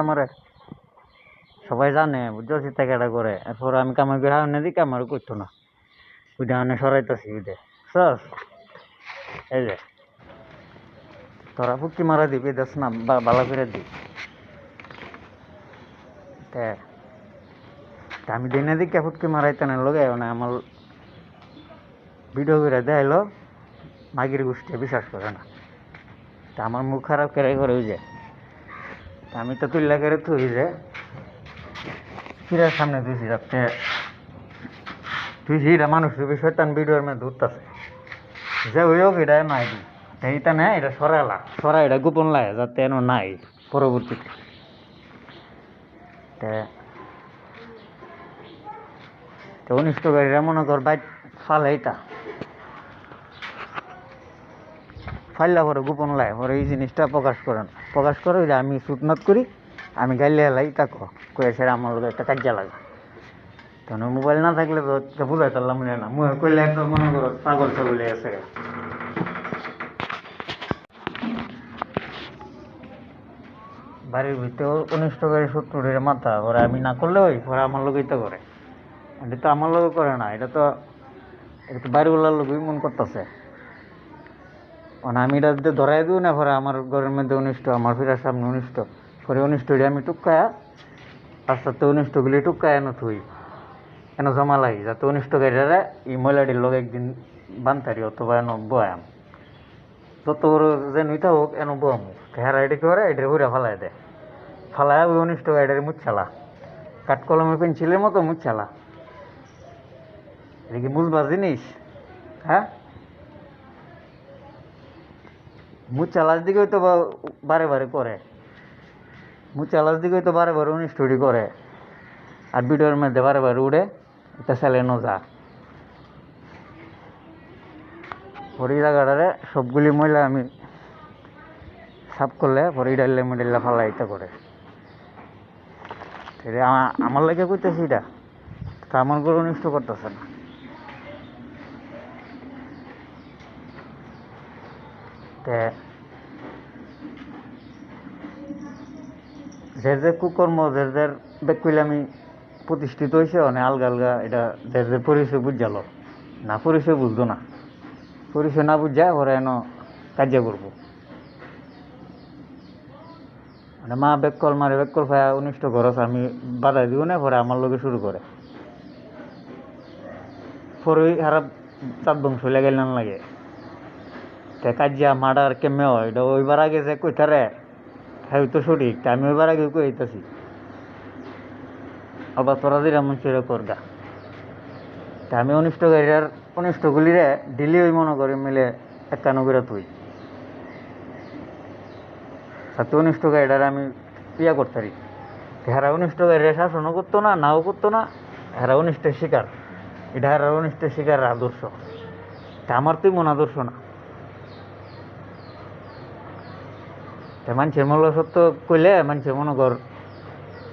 আমার সবাই জানে বুঝছো চিন্তা কেটা করে, এরপর আমি কামাই করে হাওনে দিই কামারও করতো না, ওইটা মানে সরাইতেছি বুঝে সস। এই যে তোরা ফুটকি মারা দিবি দেখ না, বালা করে দিই আমি দিনে দিকে ফুটকি মারাইতে না লগে মানে আমার ভিডিও করে দেখাইলো মাগির গোষ্ঠী বিশ্বাস করে না, তা আমার মুখ খারাপ করে করে ওই যে আমি তো তুল্লা করে তুই যে ফিরার সামনে তুইছি যাতে তুই হিরা মানুষ শয়তান ভিডিওর মধ্যে ধরতেছে যে ওই হোক এটা নাই দি এইটা নেই, এটা সরালা সরা এটা গোপন লাগে যাতে এন নাই পরবর্তীতে। অনিষ্টকারীরা মনে কর বাইক ফালে এইটা ফাইলা পরে গোপন লাগে পরে এই জিনিসটা প্রকাশ করে না, প্রকাশ করে যে আমি সুটনাথ করি, আমি গাইলে হেলাই তাকো কয়ে সেটা আমার লোক একটা কাজা লাগে। তখন মোবাইল না থাকলে তো বুঝাই পারলাম না, মুখে করলে একটা মনে করো পাগল ছাগলে আছে। বাড়ির ভিতরে অনিষ্টকারী শত্রুরের মাথা পরে আমি না করলে ওই পরে আমার লোকই তো করে, এটা তো আমার লোক করে না, এটা তো বাড়িওয়ালার লোকই মন করতেছে। মানে আমি এটা যদি ধরাই দিই না পরে আমার ঘরের মধ্যে অনিষ্ট, আমার ফিরার সামনে অনিষ্ট পরে অনিষ্টটি আমি টুকায়া আস্তে আস্তে অনিষ্টগুলি টুকায় এনে থুই এনে জমা লাগি যাতে অনিষ্টকারীরা এই ময়লাটির লোক একদিন বানতারি অথবা এনে বয়াম যত বড় যে নইতা হোক এনে বয়াম হেরা এটি করে এটা ঘুরে ফালাই দেয়, ফালায় ওই অনিষ্টকারীটারে মুচ্ছালা কাঠকলমের পেন্সিলের মতো মুচ্ছালা। এটা কি বুঝবার জিনিস? হ্যাঁ, মুচালাস দিকেই তো বারে বারে করে, মুচালাস দিকেই তো বারে বারে অনিষ্টটি করে আর ভিডিওর মধ্যে বারে বারে উড়ে এটা চালানো যা পরে জায়গাটারে সবগুলি ময়লা আমি সাফ করলে পরে ডাইলে মিডাইলা ফালা এটা করে আমার লাগে কইতেছি এটা তা আমার গরু অনিষ্ট করতেছে না। যে যে কুকর্ম যে যার বেক করলে আমি প্রতিষ্ঠিত হয়েছে অনেক আলগা আলগা, এটা যে যে পরিচয় বুঝাল না, পরিচয় বুঝতো না, পরিচয় না বুঝা ওরা এন কাজিয়া করবো মানে মা বেককল মারে বেককল ফায়া অনিষ্ট খরচ আমি বাধা দিব না পরে আমার লোকে শুরু করে পরে খারাপ চাপ বংশ লেগে না লাগে কাজিয়া মার্ডার কেমে হয় এটা ওইবার আগে যে কইতারে হ্যাঁ তো সঠিক, আমি ওইবার আগে কইতাছি আবার তোরা দিরা মন সেরে করগা তা আমি অনিষ্টকারীর অনিষ্টগুলিরে দিলি ওই মনে করি মিলে একান্ন করে তুই সাথে অনিষ্টকারীটার আমি ইয়া করতারি হেরা অনিষ্টকারীরা শাসনও করতো না, নাও করতো না, হেরা অনিষ্টের শিকার, এটা হেরা অনিষ্টের শিকার আদর্শ, তা আমার তুই মন আদর্শ না। তা মানুষের মূল্য সত্য কইলে মানুষের মনে কর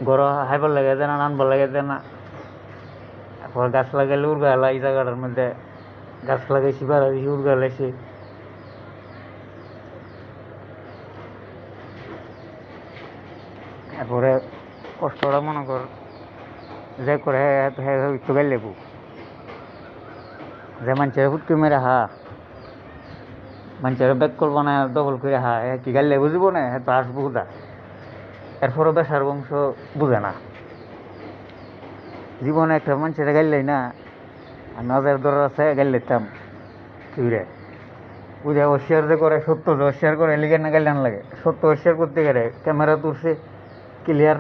গড় হাইবার লাগে দেয় না, নানবার লাগে দেয় না, তারপর গাছ লাগাইলে উর্গা এলা এই জায়গাটার মধ্যে গাছ লাগাইছি বাড়াইছি উর্গা এলাইছি এরপরে কষ্টটা মনে কর যে করে একটু গাইলে লেবু যে মানুষের ফুটকি মেরে হা মানুষের ব্যাক করবো না ডবল করে হা কি গাইলে বুঝবো না হ্যাঁ তো আসবো দা এরপরও বেসার বংশ বুঝে না জীবনে একটা মানুষের গাইলেই না আমি হাজার দর আছে গাইল লেতাম তুইরে বুঝে অস্বীকার যে করে সত্য যে অস্বীকার করে লিখে না গাইলে লাগে সত্য অস্বীকার করতে গেলে ক্যামেরা তুলছে ক্লিয়ার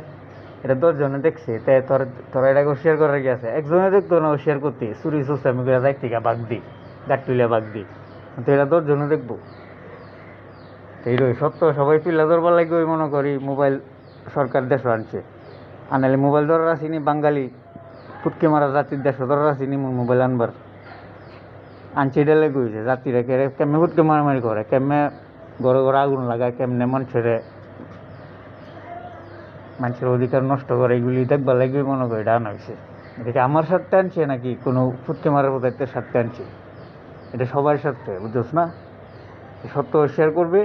এটা 10 জনে দেখছে তাই তোরা এটাকে অস্বীকার করার গিয়ে আছে একজনে দেখতো না অস্বীকার করতে চুরি সুস্তামি করে যাই থেকে বাঘ দিই গাছ তুলে বাঘ দিই তো এটা 10 জনে দেখবো এইরই সত্য সবাই তুলে ধরবার লাগে ওই মনে করি মোবাইল সরকার দেশ আনছে আনালে মোবাইল ধরার আসিনি বাঙালি ফুটকে মারা জাতির দেশ ধরার আসিনি মোবাইল আনবার আনছে এটা লেগে হয়েছে জাতিরা কেমনে ফুটকে মারামারি করে কেমনে ঘরে ঘরে আগুন লাগায় কেমনে মানুষের অধিকার নষ্ট করে এগুলি দেখবার লাগে মনে করি এটা আনা হয়েছে। এটাকে আমার স্বার্থে আনছে নাকি কোনো ফুটকে মারার পদার্থের স্বার্থে আনছে, এটা সবার স্বার্থে বুঝছোস না, সত্য শেয়ার করবে